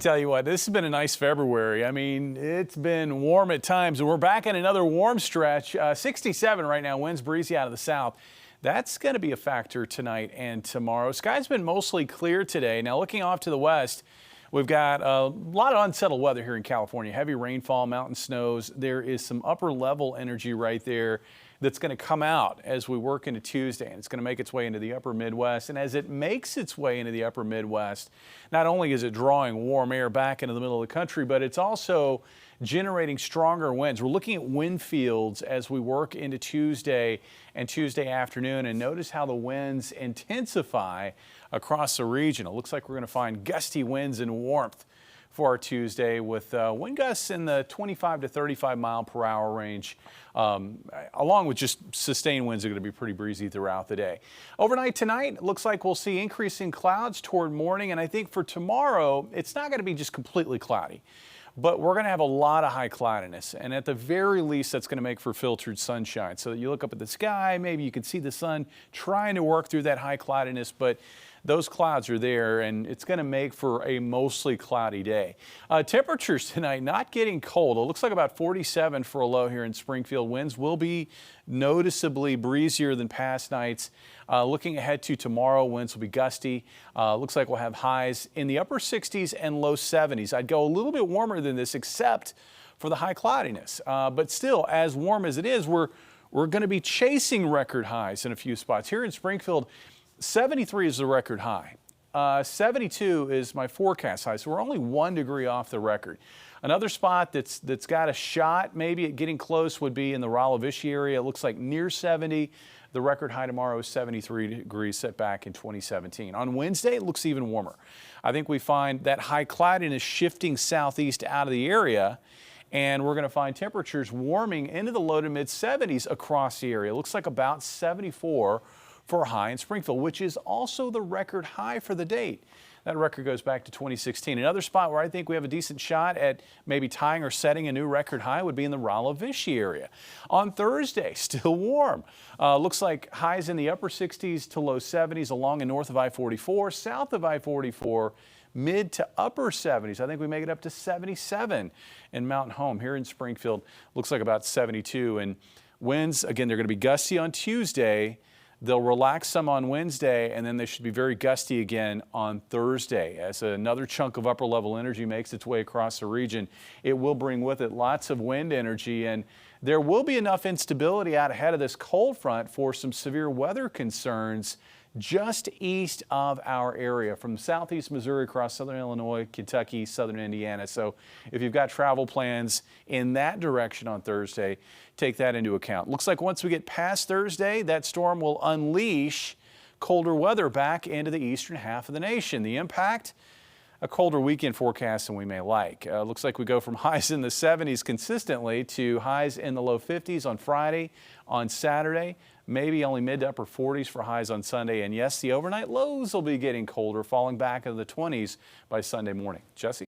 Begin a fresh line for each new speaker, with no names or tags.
tell you what, this has been a nice February. I mean, it's been warm at times, and we're back in another warm stretch. 67 right now, winds breezy out of the south. That's going to be a factor tonight and tomorrow. Sky's been mostly clear today. Now, looking off to the west, we've got a lot of unsettled weather here in California. Heavy rainfall, mountain snows. There is some upper level energy right there that's going to come out as we work into Tuesday, and it's going to make its way into the upper Midwest. And as it makes its way into the upper Midwest, not only is it drawing warm air back into the middle of the country, but it's also generating stronger winds. We're looking at wind fields as we work into Tuesday and Tuesday afternoon, and notice how the winds intensify across the region. It looks like we're going to find gusty winds and warmth for our Tuesday, with wind gusts in the 25 to 35 mile per hour range, along with just sustained winds are going to be pretty breezy throughout the day. Overnight tonight, it looks like we'll see increasing clouds toward morning, and I think for tomorrow, it's not going to be just completely cloudy, but we're going to have a lot of high cloudiness, and at the very least, that's going to make for filtered sunshine. So that you look up at the sky, maybe you can see the sun trying to work through that high cloudiness, but those clouds are there, and it's going to make for a mostly cloudy day. Temperatures tonight not getting cold. It looks like about 47 for a low here in Springfield. Winds will be noticeably breezier than past nights. Looking ahead to tomorrow, winds will be gusty. Looks like we'll have highs in the upper 60s and low 70s. I'd go a little bit warmer than this, except for the high cloudiness. But still, as warm as it is, we're going to be chasing record highs in a few spots. Here in Springfield, 73 is the record high. 72 is my forecast high, so we're only 1 degree off the record. Another spot that's got a shot maybe at getting close would be in the Raleigh-Vichy area. It looks like near 70. The record high tomorrow is 73 degrees, set back in 2017. On Wednesday, it looks even warmer. I think we find that high cloudiness shifting southeast out of the area, and we're going to find temperatures warming into the low to mid 70s across the area. It looks like about 74 for a high in Springfield, which is also the record high for the date. That record goes back to 2016. Another spot where I think we have a decent shot at maybe tying or setting a new record high would be in the Raleigh-Vichy area. On Thursday, still warm. Looks like highs in the upper 60s to low 70s along and north of I-44, south of I-44, mid to upper 70s. I think we make it up to 77 in Mountain Home. Here in Springfield, looks like about 72. And winds, again, they're going to be gusty on Tuesday. They'll relax some on Wednesday, and then they should be very gusty again on Thursday. As another chunk of upper level energy makes its way across the region, it will bring with it lots of wind energy, and there will be enough instability out ahead of this cold front for some severe weather concerns just east of our area, from southeast Missouri across southern Illinois, Kentucky, southern Indiana. So if you've got travel plans in that direction on Thursday, take that into account. Looks like once we get past Thursday, that storm will unleash colder weather back into the eastern half of the nation. The impact? A colder weekend forecast than we may like. Looks like we go from highs in the 70s consistently to highs in the low 50s on Friday, on Saturday, maybe only mid to upper 40s for highs on Sunday. And yes, the overnight lows will be getting colder, falling back into the 20s by Sunday morning. Jesse?